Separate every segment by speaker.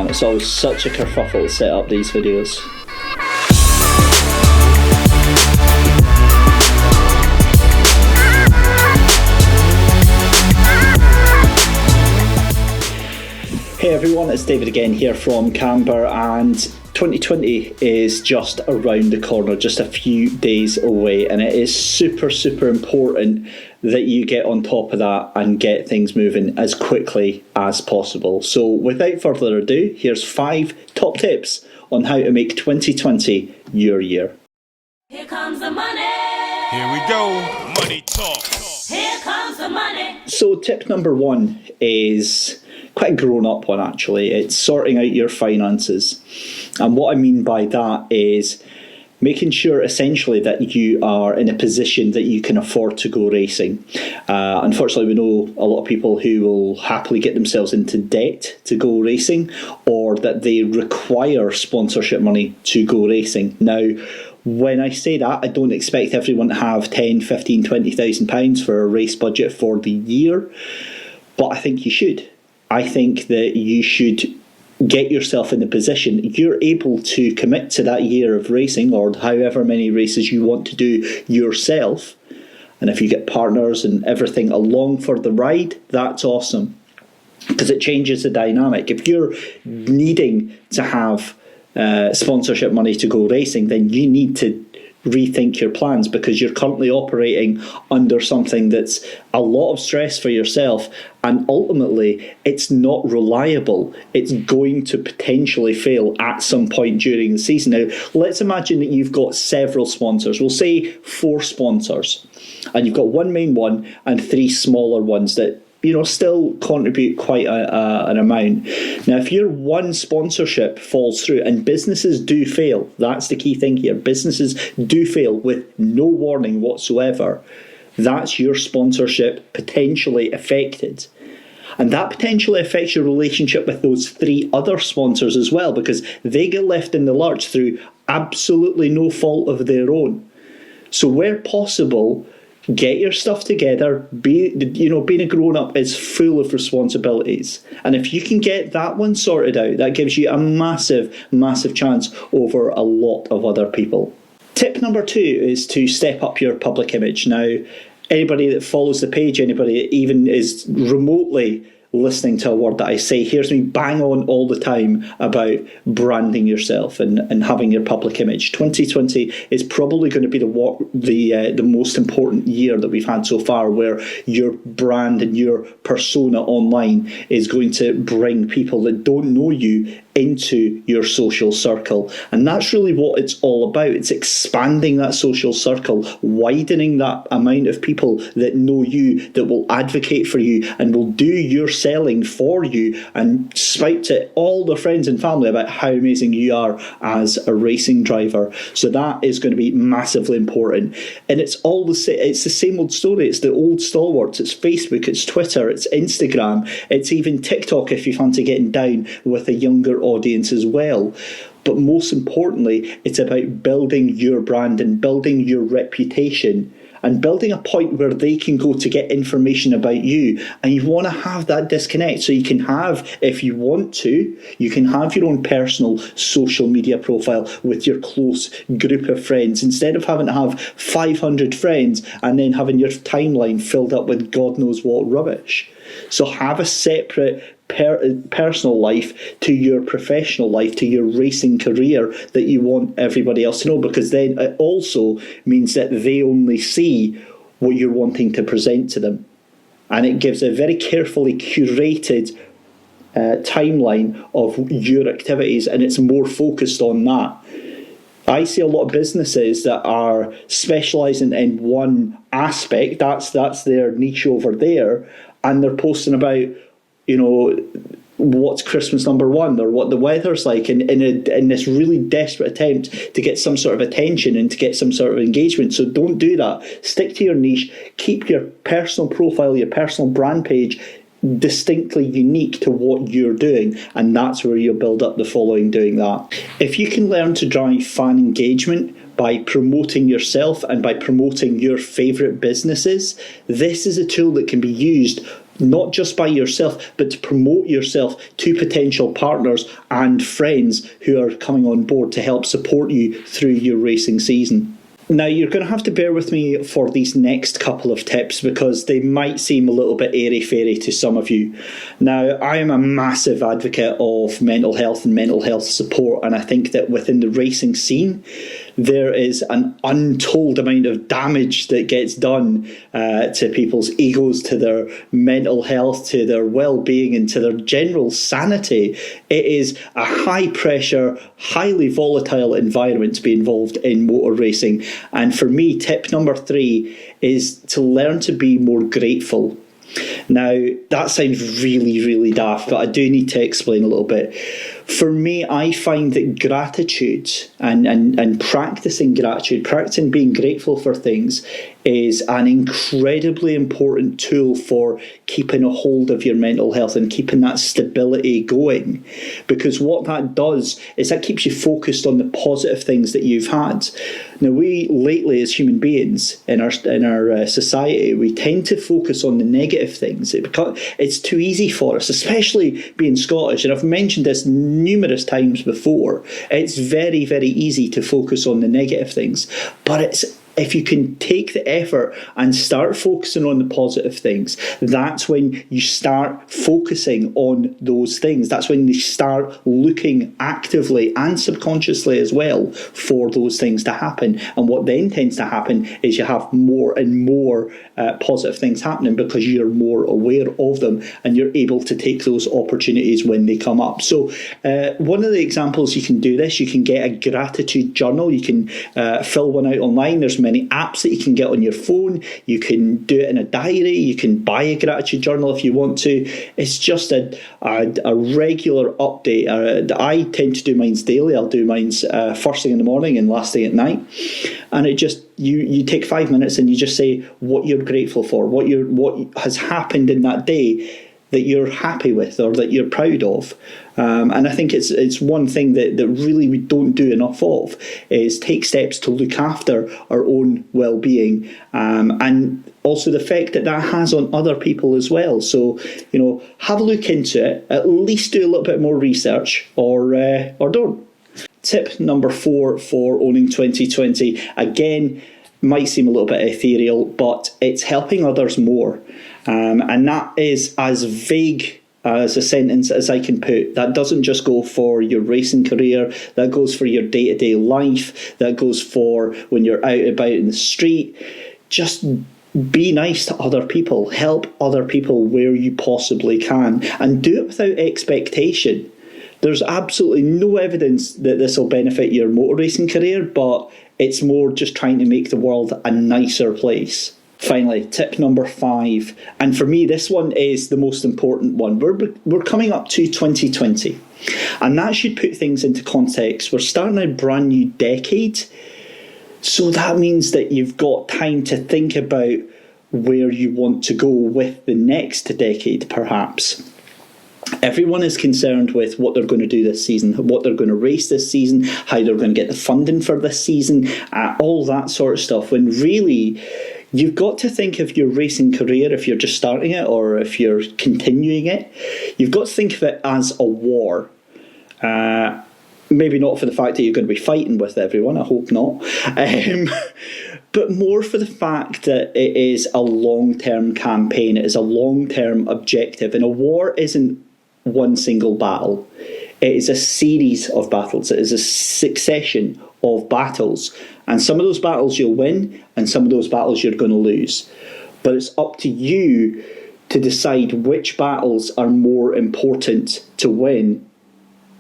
Speaker 1: It's always such a kerfuffle to set up these videos. Hey everyone, it's David again here from Camber, and 2020 is just around the corner, just a few days away, and it is super important that you get on top of that and get things moving as quickly as possible. So without further ado, here's 5 top tips on how to make 2020 your year.
Speaker 2: Here comes the money.
Speaker 3: Here we go. Money talk.
Speaker 2: Here comes the money.
Speaker 1: So tip number 1 is quite a grown-up one, actually. It's sorting out your finances. And what I mean by that is making sure essentially that you are in a position that you can afford to go racing. Unfortunately, we know a lot of people who will happily get themselves into debt to go racing, or that they require sponsorship money to go racing. Now, when I say that, I don't expect everyone to have 10, 15, 20,000 pounds for a race budget for the year, but I think you should. I think that you should get yourself in the position you're able to commit to that year of racing, or however many races you want to do yourself. And if you get partners and everything along for the ride, that's awesome, because it changes the dynamic. If you're needing to have sponsorship money to go racing, then you need to rethink your plans, because you're currently operating under something that's a lot of stress for yourself, and ultimately it's not reliable. It's going to potentially fail at some point during the season. Now, let's imagine that you've got several sponsors. We'll say 4 sponsors, and you've got one main one and 3 smaller ones that still contribute quite an amount. Now, if your one sponsorship falls through, and businesses do fail, that's the key thing here, businesses do fail with no warning whatsoever, that's your sponsorship potentially affected. And that potentially affects your relationship with those 3 other sponsors as well, because they get left in the lurch through absolutely no fault of their own. So where possible, get your stuff together. Being a grown-up is full of responsibilities. And if you can get that one sorted out, that gives you a massive chance over a lot of other people. Tip number 2 is to step up your public image. Now, anybody that follows the page, anybody that even is remotely listening to a word that I say hears me bang on all the time about branding yourself and having your public image. 2020 is probably going to be the most important year that we've had so far, where your brand and your persona online is going to bring people that don't know you into your social circle. And that's really what it's all about. It's expanding that social circle, widening that amount of people that know you, that will advocate for you and will do your selling for you, and spout to all their friends and family about how amazing you are as a racing driver. So that is going to be massively important. And it's the same old story. It's the old stalwarts. It's Facebook, it's Twitter, it's Instagram, it's even TikTok if you fancy getting down with a younger audience as well. But most importantly, it's about building your brand and building your reputation, and building a point where they can go to get information about you. And you want to have that disconnect, so you can have, if you want to, you can have your own personal social media profile with your close group of friends, instead of having to have 500 friends and then having your timeline filled up with God knows what rubbish. So have a separate personal life to your professional life, to your racing career, that you want everybody else to know, because then it also means that they only see what you're wanting to present to them. And it gives a very carefully curated timeline of your activities, and it's more focused on that. I see a lot of businesses that are specialising in one aspect, that's their niche over there, and they're posting about what's Christmas #1 or what the weather's like, in this really desperate attempt to get some sort of attention and to get some sort of engagement. So don't do that. Stick to your niche. Keep your personal profile, your personal brand page distinctly unique to what you're doing, and that's where you'll build up the following doing that. If you can learn to drive fan engagement by promoting yourself and by promoting your favourite businesses, this is a tool that can be used not just by yourself, but to promote yourself to potential partners and friends who are coming on board to help support you through your racing season. Now, you're going to have to bear with me for these next couple of tips because they might seem a little bit airy-fairy to some of you. Now, I am a massive advocate of mental health and mental health support, and I think that within the racing scene, there is an untold amount of damage that gets done to people's egos, to their mental health, to their well-being, and to their general sanity. It is a high-pressure, highly volatile environment to be involved in motor racing. And for me, tip number 3 is to learn to be more grateful. Now, that sounds really, really daft, but I do need to explain a little bit. For me, I find that gratitude and practicing gratitude, practicing being grateful for things, is an incredibly important tool for keeping a hold of your mental health and keeping that stability going. Because what that does is that keeps you focused on the positive things that you've had. Now, we lately, as human beings in our society, we tend to focus on the negative things. It's too easy for us, especially being Scottish. And I've mentioned this numerous times before. It's very, very easy to focus on the negative things. But if you can take the effort and start focusing on the positive things, that's when you start focusing on those things. That's when you start looking actively and subconsciously as well for those things to happen. And what then tends to happen is you have more and more positive things happening because you're more aware of them and you're able to take those opportunities when they come up. So one of the examples you can do this, you can get a gratitude journal. You can fill one out online. There's many apps that you can get on your phone. You can do it in a diary. You can buy a gratitude journal if you want to. It's just a regular update. I tend to do mine's daily. I'll do mine's first thing in the morning and last thing at night. And it just you take 5 minutes and you just say what you're grateful for, what has happened in that day that you're happy with or that you're proud of. And I think it's one thing that really we don't do enough of is take steps to look after our own well-being, and also the effect that has on other people as well. So, have a look into it, at least do a little bit more research or don't. Tip number 4 for owning 2020, again, might seem a little bit ethereal, but it's helping others more. And that is as vague as a sentence as I can put. That doesn't just go for your racing career, that goes for your day-to-day life, that goes for when you're out and about in the street. Just be nice to other people, help other people where you possibly can, and do it without expectation. There's absolutely no evidence that this will benefit your motor racing career, but it's more just trying to make the world a nicer place. Finally, tip number 5, and for me this one is the most important one. We're coming up to 2020, and that should put things into context. We're starting a brand new decade, so that means that you've got time to think about where you want to go with the next decade, perhaps. Everyone is concerned with what they're going to do this season, what they're going to race this season, how they're going to get the funding for this season, all that sort of stuff, when really you've got to think of your racing career, if you're just starting it or if you're continuing it, you've got to think of it as a war. Maybe not for the fact that you're going to be fighting with everyone, I hope not. But more for the fact that it is a long-term campaign, it is a long-term objective, and a war isn't one single battle. It is a series of battles. It is a succession of battles. And some of those battles you'll win, and some of those battles you're going to lose. But it's up to you to decide which battles are more important to win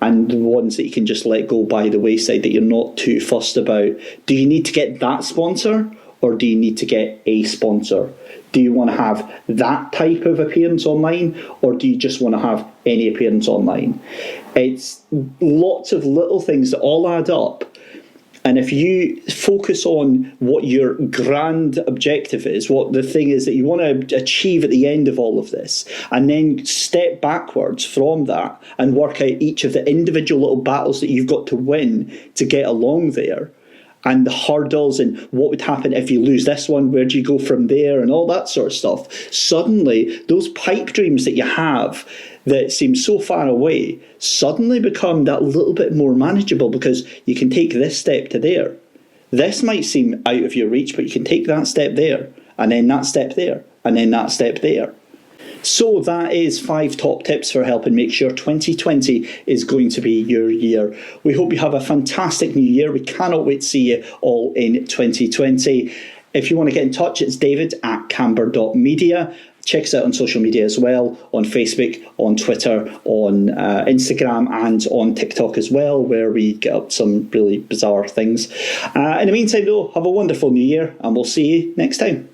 Speaker 1: and the ones that you can just let go by the wayside that you're not too fussed about. Do you need to get that sponsor, or do you need to get a sponsor? Do you want to have that type of appearance online, or do you just want to have any appearance online? It's lots of little things that all add up. And if you focus on what your grand objective is, what the thing is that you want to achieve at the end of all of this, and then step backwards from that and work out each of the individual little battles that you've got to win to get along there, and the hurdles and what would happen if you lose this one, where do you go from there, and all that sort of stuff, suddenly those pipe dreams that you have that seem so far away suddenly become that little bit more manageable, because you can take this step to there. This might seem out of your reach, but you can take that step there, and then that step there, and then that step there. So that is 5 top tips for helping make sure 2020 is going to be your year. We hope you have a fantastic new year. We cannot wait to see you all in 2020. If you want to get in touch, it's david@camber.media. Check us out on social media as well, on Facebook, on Twitter, on Instagram, and on TikTok as well, where we get up some really bizarre things. In the meantime, though, have a wonderful new year, and we'll see you next time.